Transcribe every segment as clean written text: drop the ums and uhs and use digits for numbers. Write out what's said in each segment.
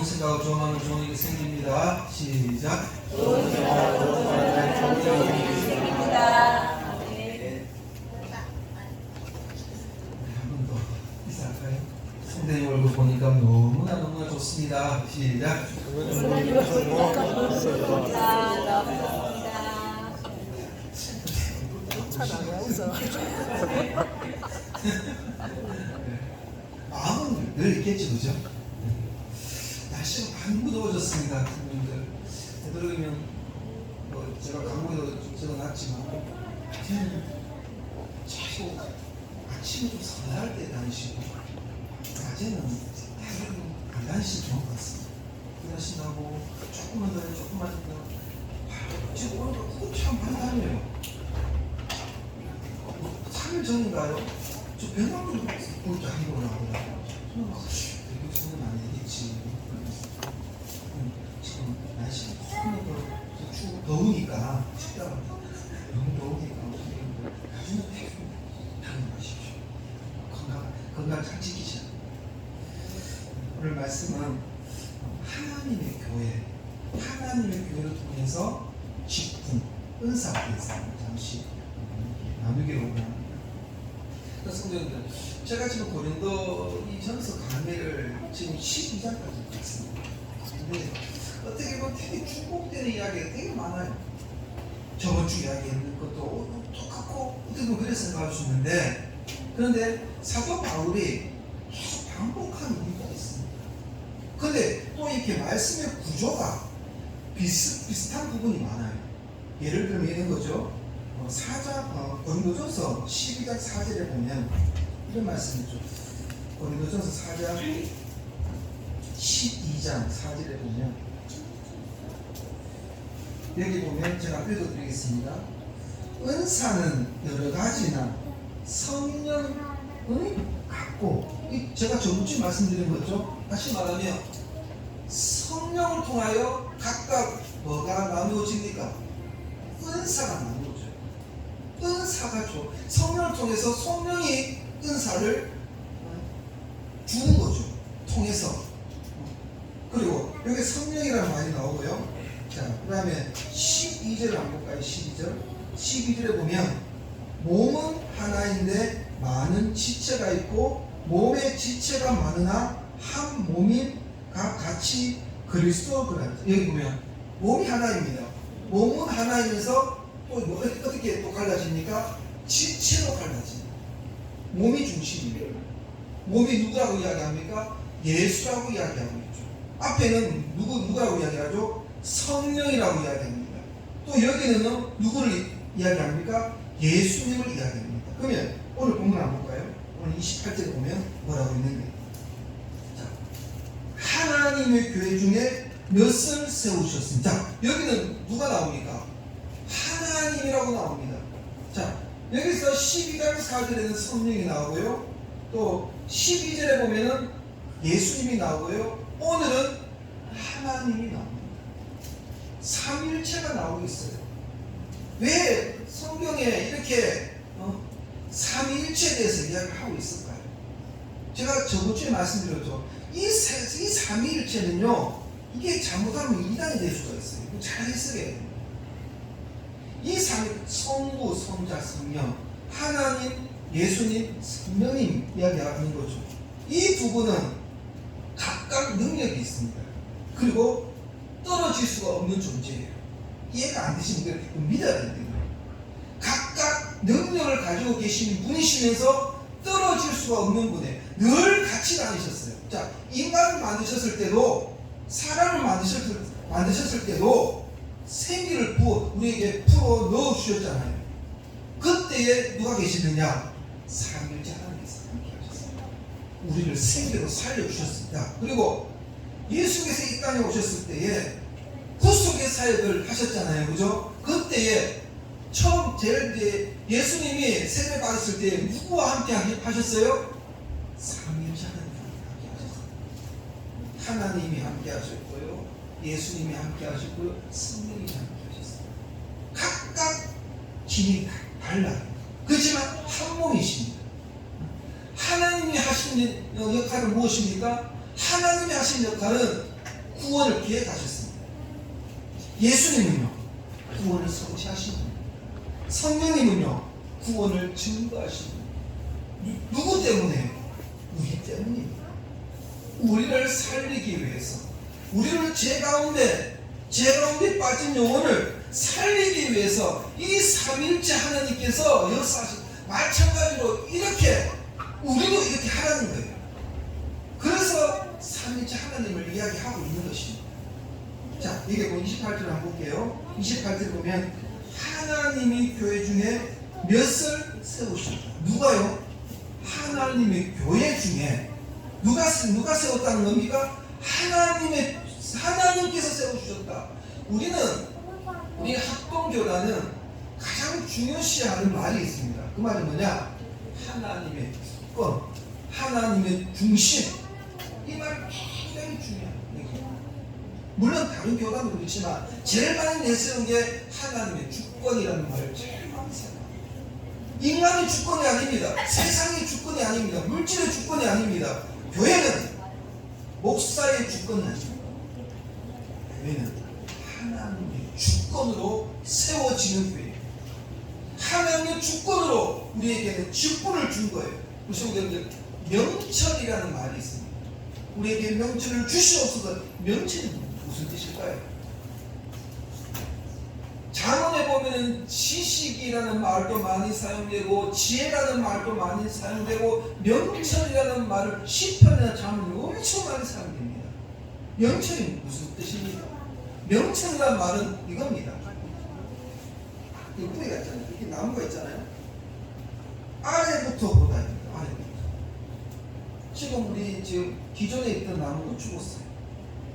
생각하고 좋은 마음을 좋은 일이 생깁니다. 시작. 좋은 생각하고 좋은 마음을 좋은 일이 생깁니다. 한 번 더 인사할까요? 성대님 얼굴 보니까 너무나 좋습니다. 시작. 선생님 보니까 좋습니다. 마음은 늘 있겠죠, 그죠? 날씨가 많이 무더워졌습니다, 부모님들. 되도록이면 제가 강목에도 좀 적어놨지만 자꾸 아침에 좀 서늘할 때 다니시고 낮에는 안 다니시면 좋은 것 같습니다. 일하신다고 조금만 더 해, 조금만 더. 지금 오늘 참 많이 다녀요. 3일 전인가요? 저 배낭으로 그렇게 한국을 나오더라고요. 저는 막 이렇게 손은 안 되겠지. 지금 날씨가 추워 더우니까 춥다고 너무 더우니까 나중에 당연하십시오. 건강 잘 지키셔야 돼요. 오늘 말씀은 하나님의 교회를 통해서 직분, 은사에 대해서 잠시 나누기로 합니다. 성도님들, 제가 지금 고린도 이 전서 강의를 지금 12장까지 했습니다. 근데 어떻게 보면 되게 중복되는 이야기가 되게 많아요. 저번 주 이야기했는 것도 똑같고 어떻게 보면 그렇게 생각할 수 있는데, 그런데 사도 바울이 계속 반복하는 이유가 있습니다. 그런데 또 이렇게 말씀의 구조가 비슷한 부분이 많아요. 예를 들면 이런 거죠. 고린도전서 12장 4절에 보면 이런 말씀이죠. 고린도전서 4장 12장 4절에 보면 여기 보면 제가 읽어드리겠습니다. 은사는 여러 가지나 성령은 같고, 제가 저번주에 말씀드린 거죠. 다시 말하면 성령을 통하여 각각 뭐가 나누어집니까? 은사가 나누어져요. 은사가 성령을 통해서 성령이 은사를 주는 거죠. 통해서. 그리고 여기 성령이라는 말이 나오고요. 자, 그 다음에 12절을 한번 볼까요? 12절에 보면 몸은 하나인데 많은 지체가 있고 몸의 지체가 많으나 한 몸인 각 같이 그리스도 그라. 여기 보면 몸이 하나입니다. 몸은 하나이면서 또 어떻게 또 갈라집니까? 지체로 갈라집니다. 몸이 중심이에요. 몸이 누구라고 이야기합니까? 예수라고 이야기하고 있죠. 앞에는 누구라고 이야기하죠? 성령이라고 이야기합니다. 또 여기는 누구를 이야기합니까? 예수님을 이야기합니다. 그러면 오늘 본문 안 볼까요? 오늘 28절에 보면 뭐라고 있는데, 자, 하나님의 교회 중에 몇을 세우셨습니다. 자, 여기는 누가 나옵니까? 하나님이라고 나옵니다. 자, 여기서 12장 4절에는 성령이 나오고요, 또 12절에 보면은 예수님이 나오고요, 오늘은 하나님이 나옵니다. 삼일체가 나오고 있어요. 왜 성경에 이렇게 삼위일체에 대해서 이야기를 하고 있을까요? 제가 저번주에 말씀드렸죠. 이 삼위일체는요, 이게 잘못하면 이단이 될 수가 있어요. 잘 해석해야 됩니다. 이 성부, 성자, 성령, 하나님, 예수님, 성령님 이야기하는 거죠. 이 두 분은 각각 능력이 있습니다. 그리고 떨어질 수가 없는 존재예요. 이해가 안 되시면 믿어야 됩니다. 각각 능력을 가지고 계신 분이시면서 떨어질 수가 없는 분에 늘 같이 다니셨어요. 자, 인간을 만드셨을 때도, 사람을 만드셨을 때도 생기를 우리에게 풀어 넣어 주셨잖아요. 그때에 누가 계시느냐? 삼일째 하나님께서 함께 하셨습니다. 우리를 생기로 살려주셨습니다. 그리고 예수께서 이 땅에 오셨을 때에 구속의 사역을 하셨잖아요. 그죠? 그때에 제일 예수님이 세례 받았을 때 누구와 함께 하셨어요? 삼일째 하나님과 함께 하셨어요. 하나님이 함께 하셨고요, 예수님이 함께 하셨고요, 성령이 함께 하셨어요. 각각 기능이 달라요. 그렇지만 한 몸이십니다. 하나님이 하신 역할은 무엇입니까? 하나님이 하신 역할은 구원을 기획하셨습니다. 예수님은요, 구원을 성취하신 분입니다. 성령님은요, 구원을 증거하신 분입니다. 누구 때문에? 우리 때문입니다. 우리를 살리기 위해서, 우리를 죄 가운데 빠진 영혼을 살리기 위해서 이 삼일째 하나님께서 역사하신, 마찬가지로 이렇게 우리도 이렇게 하라는 거예요. 그래서 삼일째 하나님을 이야기하고 있는 것입니다. 자, 이게 뭐 28절 한번 볼게요. 28절 보면 하나님이 교회 중에 몇을 세우셨다. 누가요? 하나님의 교회 중에 누가 세웠다는 겁니까? 하나님께서 세우셨다. 우리 합동교단은 가장 중요시하는 말이 있습니다. 그 말이 뭐냐? 하나님의 주권, 하나님의 중심. 이 말이 굉장히 중요합니다. 물론 다른 교단도 그렇지만 제일 많이 내세운 게 하나님의 주권이라는 말을 제일 많이 써요. 인간의 주권이 아닙니다. 세상의 주권이 아닙니다. 물질의 주권이 아닙니다. 교회는 목사의 주권이 아닙니다. 교회는 하나님의 주권으로 세워지는 교회입니다. 하나님의 주권으로 우리에게는 직분을 준 거예요. 그래서 우리가 명철이라는 말이 있습니다. 우리에게 명철을 주시옵소서. 명철은 무슨 뜻일까요? 잠언에 보면은 지식이라는 말도 많이 사용되고 지혜라는 말도 많이 사용되고 명철이라는 말을 시편이나 잠언에 엄청 많이 사용됩니다. 명철이 무슨 뜻입니까? 명철이라는 말은 이겁니다. 이 뿌리가 있잖아요. 이렇게 나무가 있잖아요. 아래부터 보다입니다. 아래부터. 지금 우리 기존에 있던 나무는 죽었어요.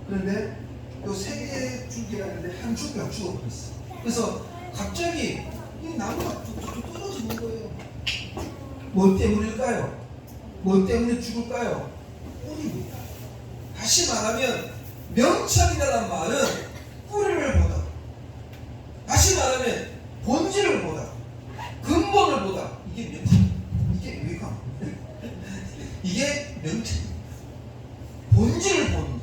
그런데 요 세 개의 줄기라는데 한 줄기가 죽어버렸어요. 그래서 갑자기 이 나무가 뚝뚝뚝 떨어지는 거예요. 뭐 때문일까요? 뭐 때문에 죽을까요? 뿌리입니다. 다시 말하면 명철이라는 말은 뿌리를 보다, 다시 말하면 본질을 보다, 근본을 보다. 이게 명철. 이게 왜가? 이게 명철입니다. 본질을 보는 거.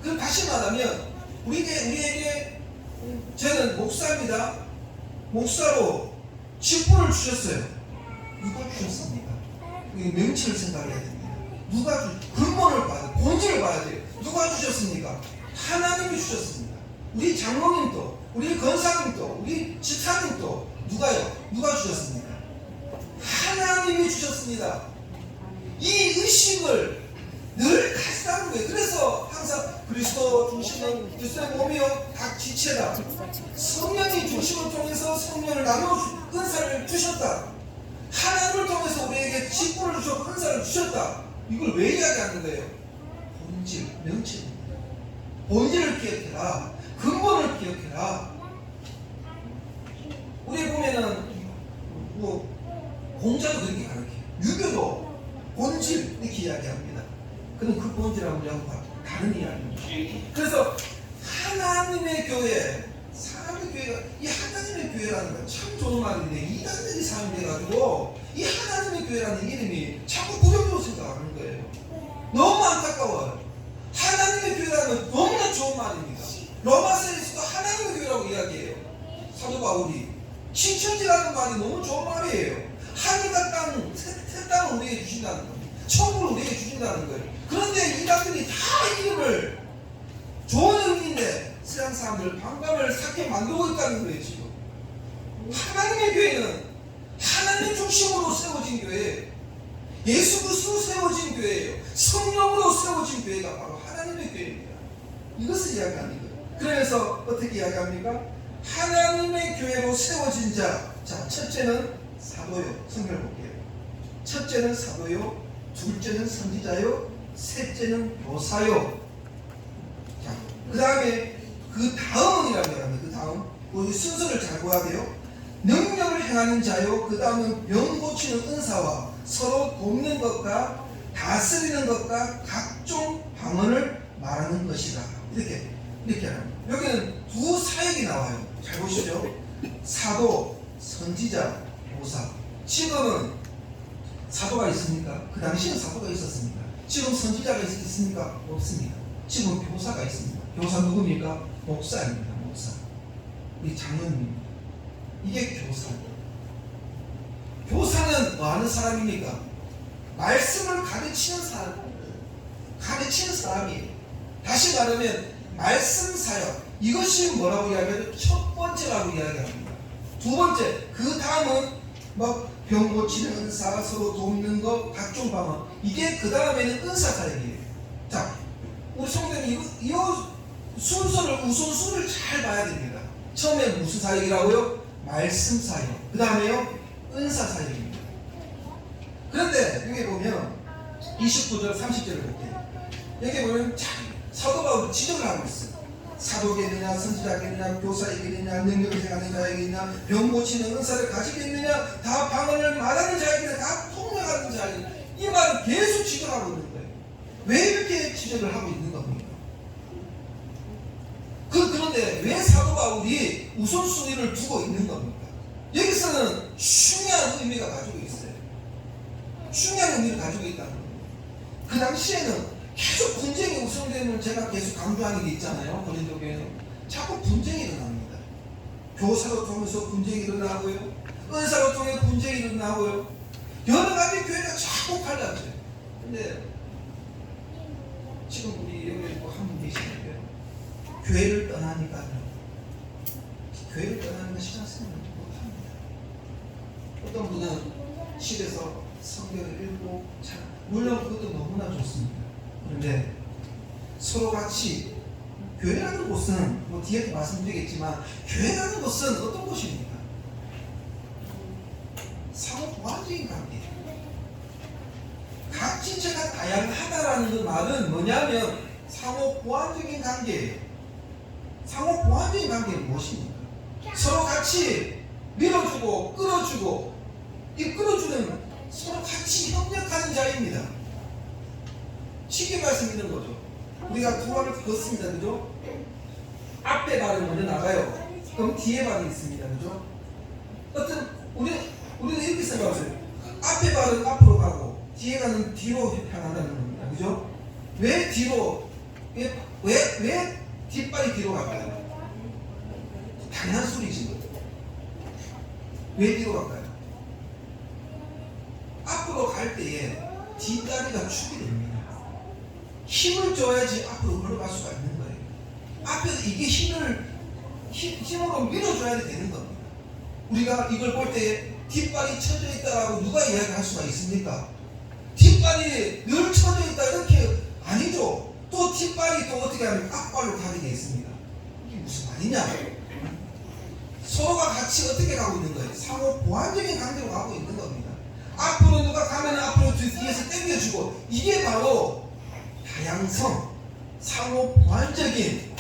그럼 다시 말하면 우리에게 저는 목사입니다. 목사로 직분을 주셨어요. 누가 주셨습니까? 명치를 생각해야 됩니다. 누가 근본을 봐야 돼요. 본질을 봐야 돼요. 누가 주셨습니까? 하나님이 주셨습니다. 우리 장로님도, 우리 권사님도, 우리 집사님도 누가 주셨습니까? 하나님이 주셨습니다. 이 의식을 늘 가지라는 거예요. 그래서 항상 그리스도 중심은 그리스도의 몸이요 각 지체다. 성령이 중심을 통해서 성령을 나눠 은사를 주셨다. 하나님을 통해서 우리에게 직분을 주셨고 은사를 주셨다. 이걸 왜 이야기하는 거예요? 본질, 명체입니다. 본질을 기억해라. 근본을 기억해라. 우리 보면은 공자도 그렇게 가르쳐요. 유교도 본질 이렇게 이야기합니다. 그럼 그 본질하고 우리하고 다른 이야기입니다. 그래서 하나님의 교회, 사람의 교회가, 이 하나님의 교회라는 건 참 좋은 말인데 이단들이 사용돼가지고 이 하나님의 교회라는 이름이 자꾸 부정적으로 생각하는 거예요. 너무 안타까워요. 하나님의 교회라는 건 너무나 좋은 말입니다. 로마서에서도 하나님의 교회라고 이야기해요. 사도 바울이 신천지라는 말이 너무 좋은 말이에요. 하늘과 땅, 새 땅을 우리에게 주신다는 겁니다. 천국을 우리에게 주신다는 거예요. 그런데 이단들이 다 이름을 좋은 의미인데 세상 사람들 반감을 삭게 만들고 있다는 거예요. 지금 하나님의 교회는 하나님 중심으로 세워진 교회예요. 예수 그리스도로 세워진 교회예요. 성령으로 세워진 교회가 바로 하나님의 교회입니다. 이것을 이야기하는 거예요. 그래서 어떻게 이야기합니까? 하나님의 교회로 세워진 자. 자, 첫째는 사도요. 성경을 볼게요. 첫째는 사도요. 둘째는 선지자요. 셋째는 교사요. 자, 그 다음이라고 합니다. 그 다음. 우리 순서를 잘 봐야 돼요. 능력을 행하는 자요. 그 다음은 병 고치는 은사와 서로 돕는 것과 다스리는 것과 각종 방언을 말하는 것이다. 이렇게 합니다. 여기는 두 사역이 나와요. 잘 보시죠. 사도, 선지자, 교사. 지금은 사도가 있습니까? 그 당시에는 사도가 있었습니까? 지금 선지자가 있습니까? 없습니다. 지금 교사가 있습니다. 교사 누굽니까? 목사입니다. 목사. 우리 장로님입니다. 이게 교사입니다. 교사는 뭐 하는 사람입니까? 말씀을 가르치는 사람이에요. 다시 말하면 말씀 사역, 이것이 뭐라고 이야기하죠? 첫 번째라고 이야기합니다. 두 번째, 그 다음은 막 병 고치는 은사, 서로 돕는 것, 각종 방언, 이게 그 다음에는 은사 사역이에요. 자, 우리 성도님 이 순서를, 우선순위를 잘 봐야 됩니다. 처음에 무슨 사역이라고요? 말씀 사역. 그 다음에요? 은사 사역입니다. 그런데 여기 보면 29절 30절을 볼게요. 여기 보면 사도 바울이 지적을 하고 있어요. 사도겠느냐, 선지자겠느냐, 교사이겠느냐, 능력을 행하는 자이겠느냐, 병 고치는 은사를 가지겠느냐, 다 방언을 말하는 자이겠느냐, 다 통역하는 자이겠느냐, 이 말을 계속 지적하고 있는 거예요. 왜 이렇게 지적을 하고 있는 겁니까? 그런데 왜 사도 바울이 우선순위를 두고 있는 겁니까? 여기서는 중요한 의미가 가지고 있어요. 중요한 의미를 가지고 있다는 겁니다. 그 당시에는 계속 분쟁이 우선되는, 제가 계속 강조하는 게 있잖아요. 고린도 교회는 자꾸 분쟁이 일어납니다. 교사로 통해서 분쟁이 일어나고요, 은사로 통해 분쟁이 일어나고요, 여러 가지 교회가 자꾸 갈라져요. 근데 지금 우리 여기 한 분 계시는데 교회를 떠나니까요, 교회를 떠나는 건 신앙생활을 못합니다. 어떤 분은 집에서 성경을 읽고, 물론 그것도 너무나 좋습니다. 그런데 서로 같이, 교회라는 곳은 뭐 뒤에 말씀드리겠지만, 교회라는 곳은 어떤 곳입니까? 상호 보완적인 관계. 각 지체가 다양하다라는 그 말은 뭐냐면 상호 보완적인 관계예요. 상호 보완적인 관계는 무엇입니까? 서로 같이 밀어주고 끌어주고, 이 끌어주는, 서로 같이 협력하는 자입니다. 쉽게 말씀드리는 거죠. 우리가 두 발을 걷습니다. 그죠? 앞에 발은 먼저 나가요. 그럼 뒤에 발이 있습니다. 그죠? 우리는 이렇게 생각하세요. 앞에 발은 앞으로 가고 뒤에 가는 뒤로 향한다는 겁니다. 그죠? 왜 뒤로, 왜 뒷발이 뒤로 갈까요? 당연한 소리지. 왜 뒤로 갈까요? 앞으로 갈 때에 뒷다리가 축이 됩니다. 힘을 줘야지 앞으로 걸어갈 수가 있는 거예요. 앞에서 이게 힘으로 밀어줘야 되는 겁니다. 우리가 이걸 볼 때 뒷발이 쳐져 있다라고 누가 이야기할 수가 있습니까? 뒷발이 늘 쳐져 있다 이렇게 아니죠. 또 뒷발이 또 어떻게 하면 앞발로 가게 되어 있습니다. 이게 무슨 말이냐? 서로가 같이 어떻게 가고 있는 거예요? 상호 보완적인 관계로 가고 있는 겁니다. 앞으로 누가 가면 앞으로 뒤에서 당겨주고, 이게 바로 다양성, 상호 보완적인,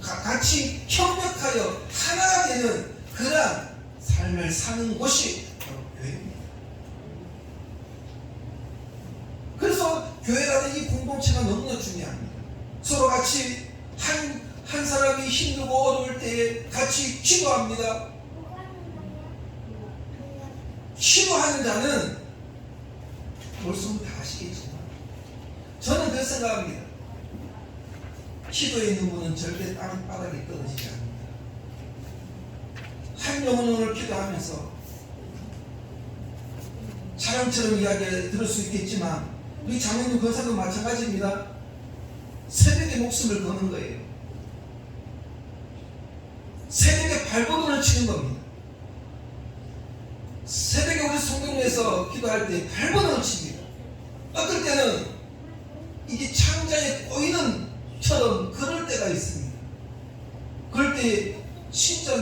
같이 협력하여 하나 되는 그러한 삶을 사는 곳이 바로 교회입니다. 그래서 교회라는 이 공동체가 너무나 중요합니다. 서로 같이 한 사람이 힘들고 어려울 때에 같이 기도합니다. 기도하는 자는 말씀은 다 아시겠지만, 저는 그렇게 생각합니다. 기도에 있는 분은 절대 땅바닥에 떨어지지 않습니다. 한 영혼을 기도하면서 자랑처럼 이야기 들을 수 있겠지만, 우리 장로님 권사도 마찬가지입니다. 새벽에 목숨을 거는 거예요. 새벽에 발버둥을 치는 겁니다. 새벽에 우리 성경에서 기도할 때 발버둥을 칩니다. 어떨 때는 이게 창자에 꼬이는 처럼 그럴 때가 있습니다. 그럴 때 진짜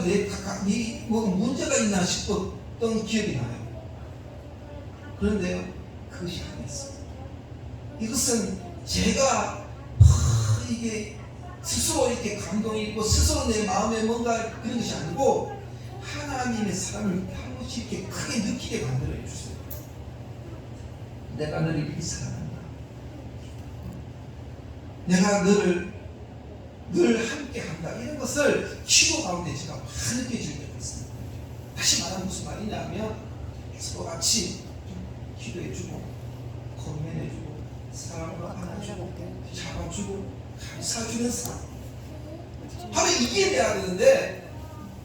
뭐 문제가 있나 싶었던 기억이 나요. 그런데요, 그것이 아니었습니다. 이것은 제가 이게 스스로 이렇게 감동이 있고 스스로 내 마음에 뭔가 그런 것이 아니고, 하나님의 사랑을 한 번씩 이렇게 크게 느끼게 만들어 주세요. 내가 너를 이렇게 사랑한다. 내가 너를 늘 함께 한다. 이런 것을 기도 가운데 제가 확 느껴질 때가 있습니다. 다시 말하면 무슨 말이냐면, 서로 같이 기도해주고, 고민해주고, 사랑으로 안아주고, 잡아주고, 감싸주는 삶. 바로 이게 돼야 되는데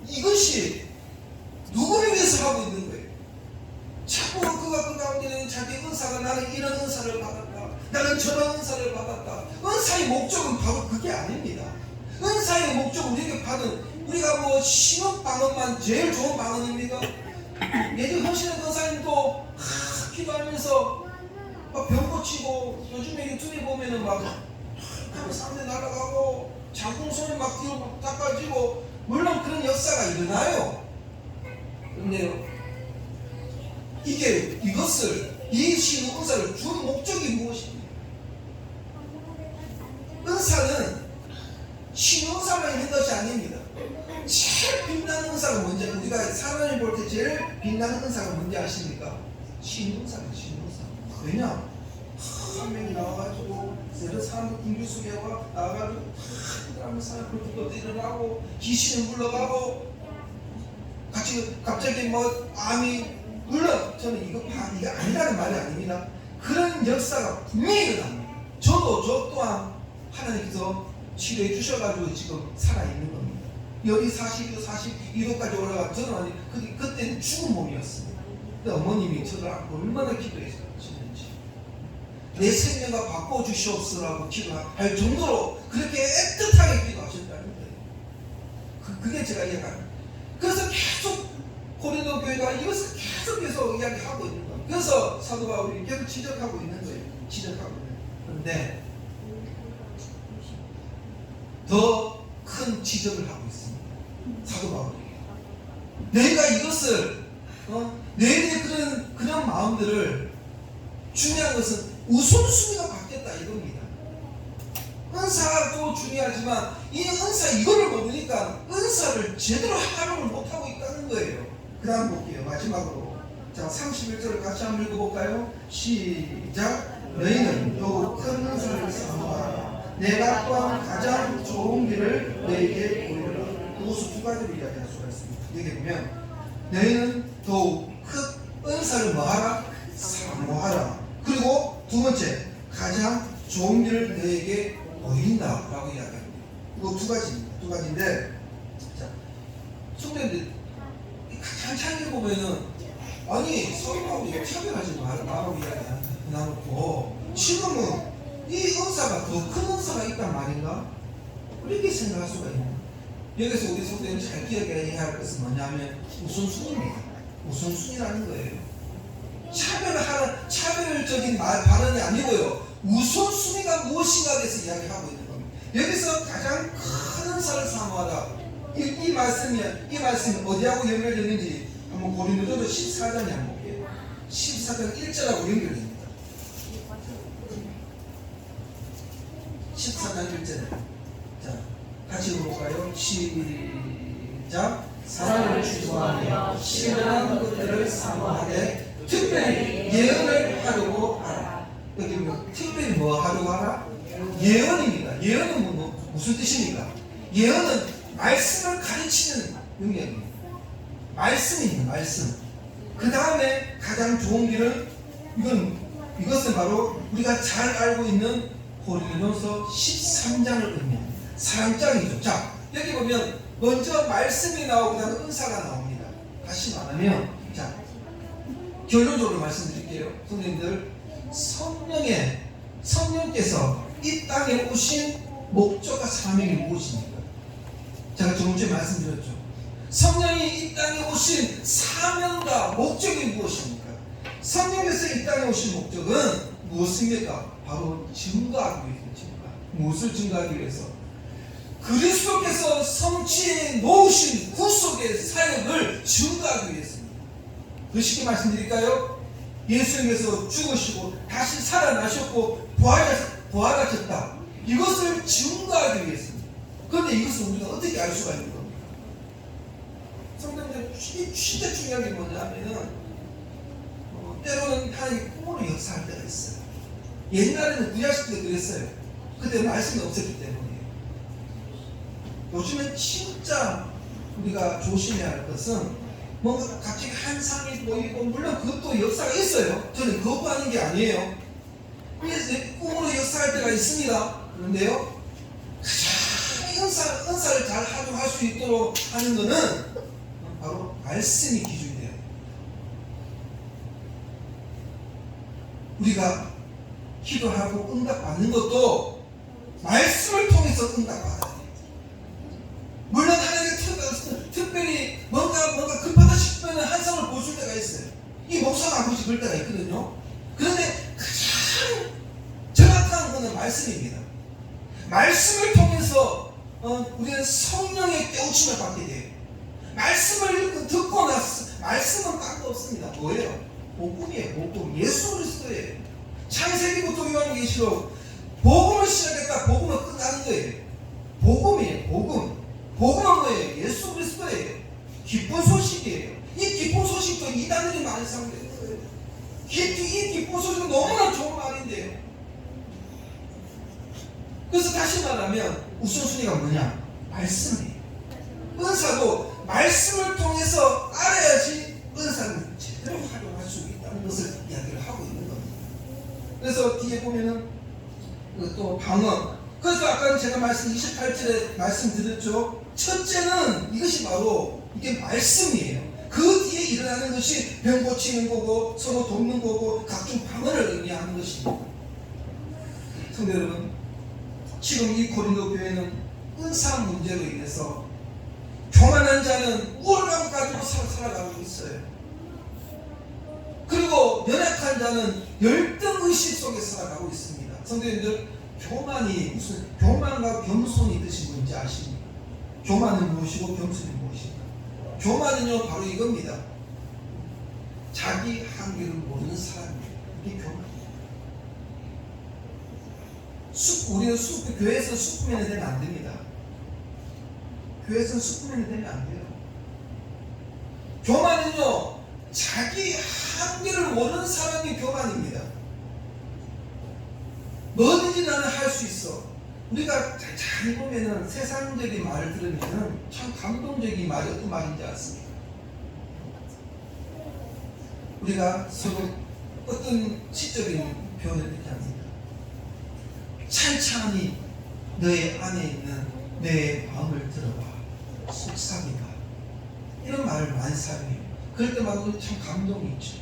이것이 누구를 위해서 하고 있는 거예요? 자꾸 그가 그 가운데는 자기 은사가 나는 이런 은사를 받았다. 나는 저런 은사를 받았다. 은사의 목적은 바로 그게 아닙니다. 은사의 목적은 우리에게 받은 우리가 뭐 신혼 방언만 제일 좋은 방언입니까? 예전 하시는 권사님도 기도하면서 막 병 고치고 요즘에 유튜브에 보면은 막 상대 날아가고 장풍 소리 막 뒤로 막 닦아지고 물론 그런 역사가 일어나요. 그런데요 이것을 이 신우 은사를 준 목적이 무엇입니까? 은사는 신우 은사만 있는 것이 아닙니다. 제일 빛나는 은사가 뭔지 우리가 사람을 볼 때 제일 빛나는 은사가 뭔지 아십니까? 신우 은사는 신우 은사. 왜냐? 한 명이 나와가지고 여러 사람들 군주 속에 나와가지고 그다음에 사람들 불도 일어나고 귀신을 물러가고 갑자기 뭐 암이 물론 저는 이거 아니라는 말이 아닙니다. 그런 역사가 분명히 일어납니다. 저 또한 하나님께서 치료해 주셔가지고 지금 살아있는 겁니다. 열이 42도 42도까지 올라가 저는 그때는 죽은 몸이었습니다. 근데 어머님이 저를 얼마나 기도해주셨는지 내 생명과 바꿔주시옵소라고 기도할 정도로 그렇게 애틋하게 기도하셨다는 거예요. 그게 제가 이해합니다. 그래서 계속 고린도 교회가 이것을 계속해서 이야기하고 있는 거예요. 그래서 사도 바울이 계속 지적하고 있는 거예요. 지적하고 있는 거예요. 그런데 더 큰 지적을 하고 있습니다. 사도 바울이 내가 이것을 내게 그런 마음들을 중요한 것은 우선순위가 바뀌었다 이겁니다. 은사도 중요하지만 이 은사 이거를 모르니까 은사를 제대로 활용을 못하고 있다는 거예요. 그 다음 볼게요. 마지막으로 자 31절을 같이 한번 읽어볼까요? 시작. 너희는 더욱 큰 은사를 사모하라. 내가 또한 가장 좋은 길을 너희에게 보이리라. 그것을 두 가지로 이야기할 수가 있습니다. 여기 보면 너희는 더욱 큰 은사를 뭐하라? 사모하라. 그리고 두 번째 가장 좋은 길을 너희에게 보인다라고 이야기합니다. 이거 두 가지입니다. 두 가지인데 자 성도님들 가장 차이를 보면은 아니 서로하고 차별하지 말라고 이야기하놓고 지금은 이 은사가 더 큰 은사가 있단 말인가? 이렇게 생각할 수가 있는 여기서 우리 성도님 잘 기억해야 할 것은 뭐냐면 우선순위입니다. 우선순위라는 거예요. 차별적인 발언이 아니고요. 우선순위가 무엇인가에 대해서 이야기하고 있는 겁니다. 여기서 가장 큰 은사를 사모하라. 이 말씀이 어디하고 연결되는지 한번 고린도전서 14장에 한번 볼게요. 14장 1절하고 연결됩니다. 14장 1절에 자 같이 읽어볼까요? 시작. 사랑을 추구하며 신령한 것들을 사모하되 특별히 예언을 하려고 하라. 여기 보면 특별히 뭐 하려고 하라? 예언입니다. 예언은 무슨 뜻입니까? 예언은 말씀을 가르치는 능력입니다. 말씀입니다. 말씀. 그 다음에 가장 좋은 길은 이것은 바로 우리가 잘 알고 있는 고린도전서 13장을 의미합니다. 사랑장이죠. 자 여기 보면 먼저 말씀이 나오고 그다음에 은사가 나옵니다. 다시 말하면 자 결론적으로 말씀드릴게요. 선생님들 성령께서 이 땅에 오신 목적과 사명이 무엇입니까? 제가 저번주에 말씀드렸죠. 성령이 이 땅에 오신 사명과 목적이 무엇입니까? 성령께서 이 땅에 오신 목적은 무엇입니까? 바로 증거하기 위해서. 무엇을 증거하기 위해서? 그리스도께서 성취해 놓으신 구속의 사역을 증거하기 위해서입니다. 더 쉽게 말씀드릴까요? 예수님께서 죽으시고 다시 살아나셨고 부활하셨다. 이것을 증거하기 위해서입니다. 그런데 이것을 우리가 어떻게 알 수가 있는 겁니까? 성도님들 진짜 중요한 게 뭐냐면은 때로는 하나님이 꿈으로 역사할 때가 있어요. 옛날에는 구약시대 때 그랬어요. 그때 말씀이 없었기 때문이에요. 요즘엔 진짜 우리가 조심해야 할 것은 뭔가 갑자기 환상이 보이고 물론 그것도 역사가 있어요. 저는 거부하는 게 아니에요. 그래서 꿈으로 역사할 때가 있습니다. 그런데요 은사를 잘 활용할 수 있도록 하는 것은 바로 말씀이 기준이 돼요. 우리가 기도하고 응답받는 것도 말씀을 통해서 응답받아야 돼요. 물론 하나님의 특별히 뭔가 급하다 싶으면 한성을 보여줄 때가 있어요. 이 목사가 한 번씩 그럴 때가 있거든요. 그런데 가장 정확한 것은 말씀입니다. 말씀을 통해서 우리는 성령의 깨우침을 받게 돼요. 말씀을 듣고 나서 말씀은 딴거 없습니다. 뭐예요? 복음이에요. 복음. 예수 그리스도예요. 창세기부터 요한계시록 복음을 시작했다. 복음은 끝나는 거예요. 복음이에요. 복음. 복음은 뭐예요? 예수 그리스도예요. 기쁜 소식이에요. 이 기쁜 소식도 이단들이 많이 사용되는 거예요. 이 기쁜 소식은 너무나 좋은 말인데요. 그래서 다시 말하면 우선순위가 뭐냐? 말씀이에요. 은사도 말씀을 통해서 알아야지 은사를 제대로 활용할 수 있다는 것을 이야기를 하고 있는 겁니다. 그래서 뒤에 보면은 또 방언. 그래서 아까 제가 28절에 말씀드렸죠. 첫째는 이것이 바로 이게 말씀이에요. 그 뒤에 일어나는 것이 병 고치는 거고 서로 돕는 거고 각종 방언을 의미하는 것입니다. 성도 여러분, 지금 이 고린도 교회는 은사 문제로 인해서 교만한 자는 우월감 가지고 살아가고 있어요. 그리고 연약한 자는 열등의식 속에 살아가고 있습니다. 성도님들, 교만과 겸손이 뜻이 뭔지 아십니까? 교만은 무엇이고 겸손이 무엇입니까? 교만은요, 바로 이겁니다. 자기 한계를 모르는 사람이에요. 이게 교만이에요. 우리는 교회에서 슈퍼맨이 되면 안 됩니다. 교회에서는 슈퍼맨이 되면 안 돼요. 교만은요, 자기 한계를 모르는 사람이 교만입니다. 뭐든지 나는 할 수 있어. 우리가 잘 보면은 세상적인 말을 들으면은 참 감동적인 말이 어떤 말인지 아십니까? 우리가 서로 어떤 시적인 표현을 이렇게 합니다. 찬찬히 너의 안에 있는 내 마음을 들어봐. 속삭이다. 이런 말을 많이 사용해요. 그럴 때마다 참 감동이 있죠.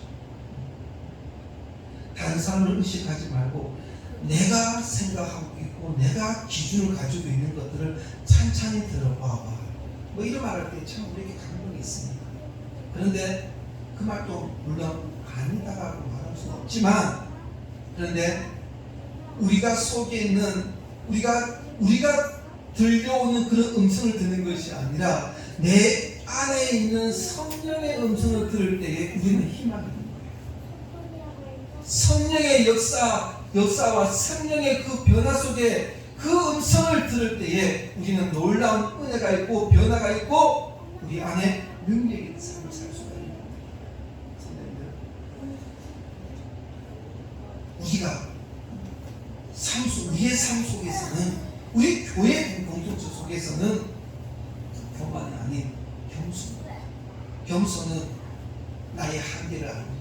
다른 사람을 의식하지 말고 내가 생각하고 있고 내가 기준을 가지고 있는 것들을 찬찬히 들어봐봐. 뭐 이런 말할 때 참 우리에게 감동이 있습니다. 그런데 그 말도 물론 아니다라고 말할 수는 없지만, 그런데 우리가 속에 있는 우리가 들려오는 그런 음성을 듣는 것이 아니라 내 안에 있는 성령의 음성을 들을 때에 우리는 희망이 있는 거예요. 성령의 역사와 성령의 그 변화 속에 그 음성을 들을 때에 우리는 놀라운 은혜가 있고 변화가 있고 우리 안에 능력이 있는 삶을 살 수가 있는 거예요. 우리가 우리의 삶 속에서는, 우리 교회 공동체 속에서는 교만이 아닌 겸손은 나의 한계를 아는 것,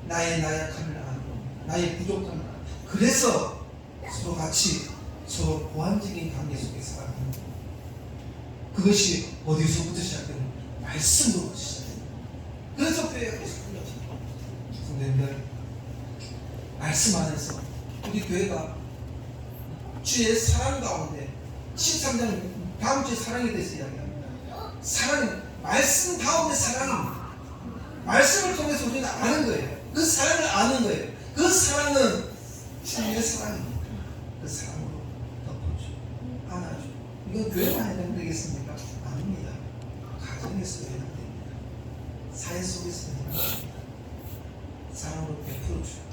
나의 나약함을 아는 것, 나의 부족함을 아는 것. 그래서 서로 같이 서로 보완적인 관계 속에 살아가는 것. 그것이 어디서부터 시작되는? 말씀으로부터 시작됩니다. 그래서 교회가 계속 흘러집니다. 성도님들, 말씀 안에서 우리 교회가 주의 사랑 가운데 13장 다음 주에 사랑에 대해서 이야기합니다. 사랑, 말씀 가운데 사랑입니다. 말씀을 통해서 우리는 아는 거예요. 그 사랑을 아는 거예요. 그 사랑은 주의 사랑입니다. 그 사랑으로 덮어주고 안아주고. 이건 교회만 해도 되겠습니까? 아닙니다. 가정에서 해야 됩니다. 사회 속에서 해야 됩니다. 사랑으로 베풀어주고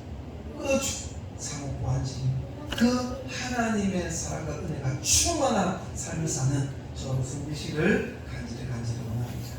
끌어주고 상호 보완적인 그 하나님의 사랑과 은혜가 충만한 삶을 사는 저와 성도시를 간절히 원합니다.